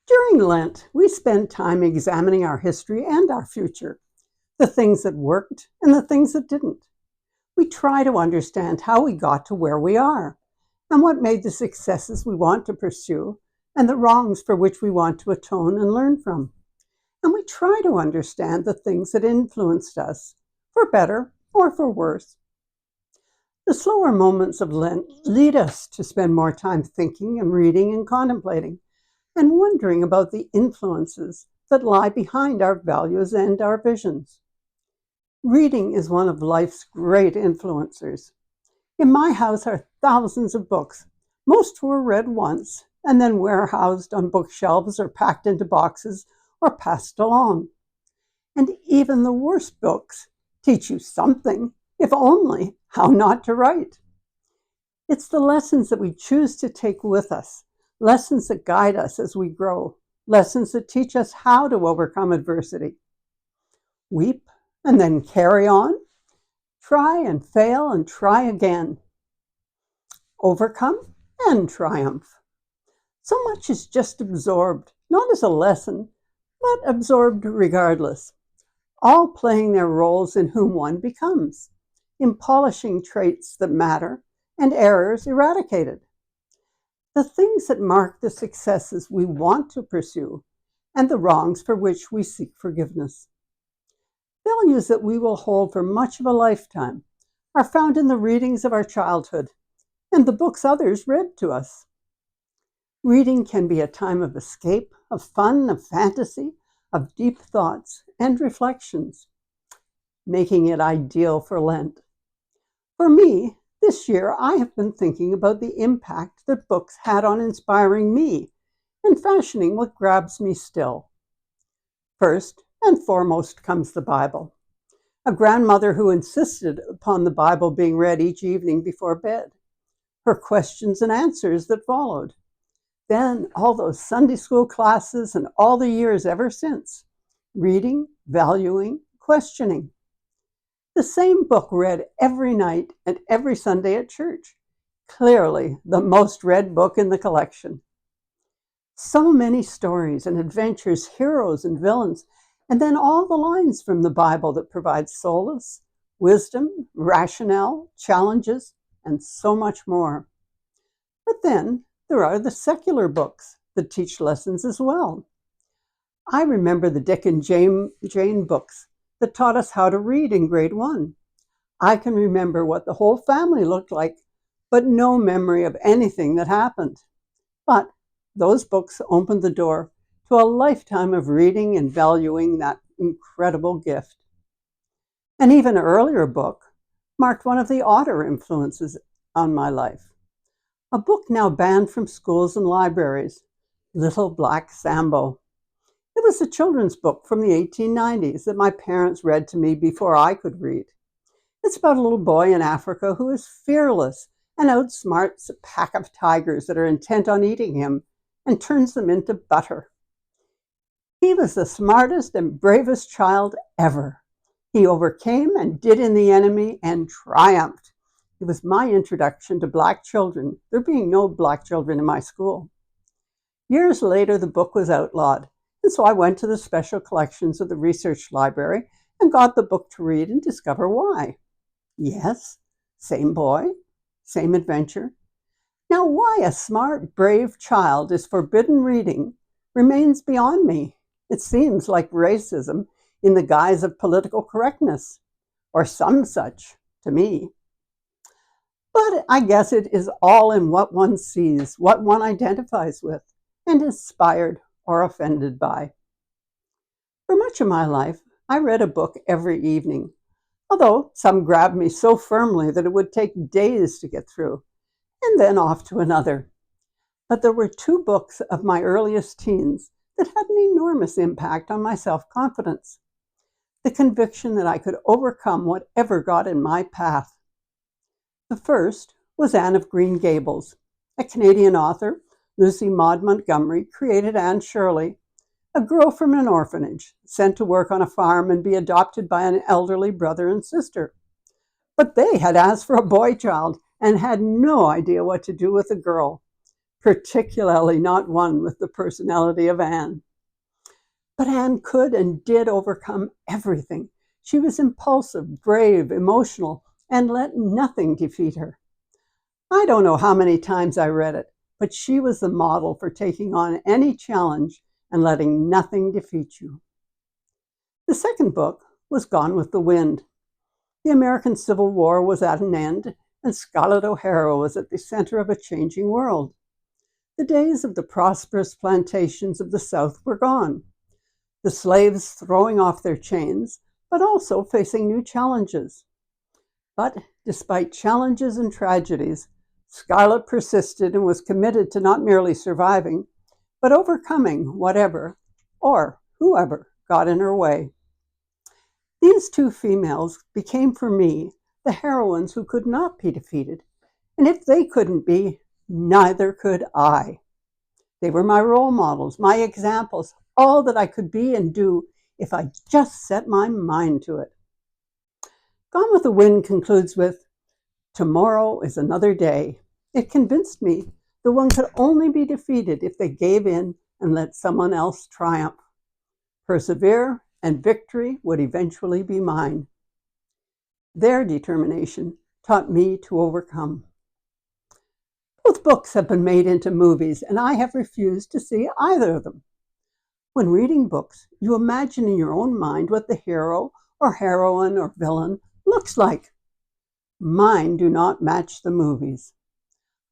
During Lent, we spend time examining our history and our future, the things that worked and the things that didn't. We try to understand how we got to where we are and what made the successes we want to pursue and the wrongs for which we want to atone and learn from. And we try to understand the things that influenced us, for better or for worse. The slower moments of Lent lead us to spend more time thinking and reading and contemplating and wondering about the influences that lie behind our values and our visions. Reading is one of life's great influencers. In my house are thousands of books. Most were read once and then warehoused on bookshelves or packed into boxes or passed along. And even the worst books teach you something, if only how not to write. It's the lessons that we choose to take with us, lessons that guide us as we grow, lessons that teach us how to overcome adversity. Weep and then carry on. Try and fail and try again. Overcome and triumph. So much is just absorbed, not as a lesson, but absorbed regardless, all playing their roles in whom one becomes, in polishing traits that matter and errors eradicated. The things that mark the successes we want to pursue and the wrongs for which we seek forgiveness. Values that we will hold for much of a lifetime are found in the readings of our childhood and the books others read to us. Reading can be a time of escape, of fun, of fantasy, of deep thoughts and reflections, making it ideal for Lent. For me, this year I have been thinking about the impact that books had on inspiring me and fashioning what grabs me still. First and foremost comes the Bible. A grandmother who insisted upon the Bible being read each evening before bed. Her questions and answers that followed. Then all those Sunday school classes and all the years ever since. Reading, valuing, questioning. The same book read every night and every Sunday at church. Clearly the most read book in the collection. So many stories and adventures, heroes and villains, and then all the lines from the Bible that provide solace, wisdom, rationale, challenges, and so much more. But then there are the secular books that teach lessons as well. I remember the Dick and Jane books that taught us how to read in grade 1. I can remember what the whole family looked like, but no memory of anything that happened. But those books opened the door to a lifetime of reading and valuing that incredible gift. An even earlier book marked one of the odder influences on my life. A book now banned from schools and libraries, Little Black Sambo. It was a children's book from the 1890s that my parents read to me before I could read. It's about a little boy in Africa who is fearless and outsmarts a pack of tigers that are intent on eating him and turns them into butter. He was the smartest and bravest child ever. He overcame and did in the enemy and triumphed. It was my introduction to black children, there being no black children in my school. Years later, the book was outlawed, and so I went to the special collections of the research library and got the book to read and discover why. Yes, same boy, same adventure. Now, why a smart, brave child is forbidden reading remains beyond me. It seems like racism in the guise of political correctness, or some such, to me. But I guess it is all in what one sees, what one identifies with, and is inspired or offended by. For much of my life, I read a book every evening, although some grabbed me so firmly that it would take days to get through, and then off to another. But there were 2 books of my earliest teens that had an enormous impact on my self-confidence. The conviction that I could overcome whatever got in my path. The first was Anne of Green Gables. A Canadian author, Lucy Maud Montgomery, created Anne Shirley, a girl from an orphanage, sent to work on a farm and be adopted by an elderly brother and sister. But they had asked for a boy child and had no idea what to do with a girl. particularly not one with the personality of Anne. But Anne could and did overcome everything. She was impulsive, brave, emotional, and let nothing defeat her. I don't know how many times I read it, but she was the model for taking on any challenge and letting nothing defeat you. The second book was Gone with the Wind. The American Civil War was at an end, and Scarlett O'Hara was at the center of a changing world. The days of the prosperous plantations of the South were gone. The slaves throwing off their chains, but also facing new challenges. But despite challenges and tragedies, Scarlett persisted and was committed to not merely surviving, but overcoming whatever or whoever got in her way. These two females became for me the heroines who could not be defeated, and if they couldn't be, neither could I. They were my role models, my examples, all that I could be and do if I just set my mind to it. Gone with the Wind concludes with, "Tomorrow is another day." It convinced me that one could only be defeated if they gave in and let someone else triumph. Persevere, and victory would eventually be mine. Their determination taught me to overcome. Both books have been made into movies, and I have refused to see either of them. When reading books, you imagine in your own mind what the hero or heroine or villain looks like. Mine do not match the movies.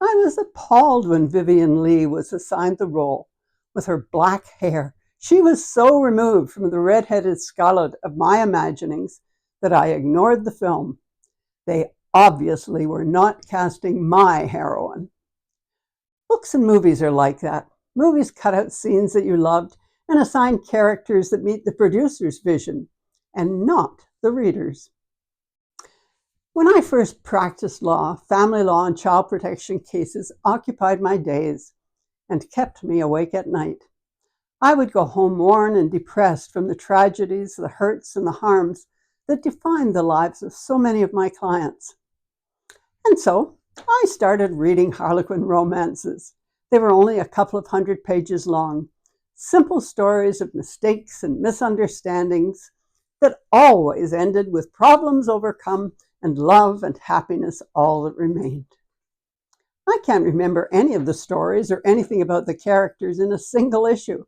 I was appalled when Vivien Leigh was assigned the role. With her black hair, she was so removed from the red-headed Scarlett of my imaginings that I ignored the film. They obviously were not casting my heroine. Books and movies are like that. Movies cut out scenes that you loved and assign characters that meet the producer's vision, and not the reader's. When I first practiced law, family law and child protection cases occupied my days and kept me awake at night. I would go home worn and depressed from the tragedies, the hurts, and the harms that defined the lives of so many of my clients. And so I started reading Harlequin romances. They were only a couple of 100 pages long, simple stories of mistakes and misunderstandings that always ended with problems overcome and love and happiness all that remained. I can't remember any of the stories or anything about the characters in a single issue,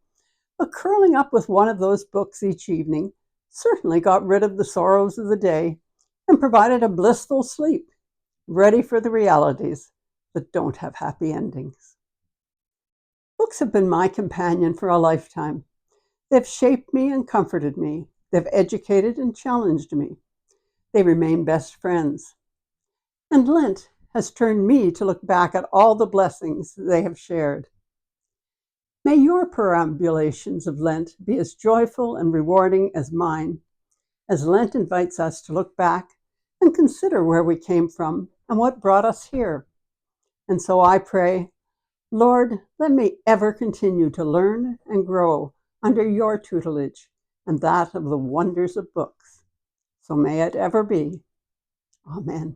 but curling up with one of those books each evening certainly got rid of the sorrows of the day and provided a blissful sleep, ready for the realities that don't have happy endings. Books have been my companion for a lifetime. They've shaped me and comforted me. They've educated and challenged me. They remain best friends. And Lent has turned me to look back at all the blessings they have shared. May your perambulations of Lent be as joyful and rewarding as mine, as Lent invites us to look back and consider where we came from and what brought us here. And so I pray, Lord, let me ever continue to learn and grow under your tutelage and that of the wonders of books. So may it ever be. Amen.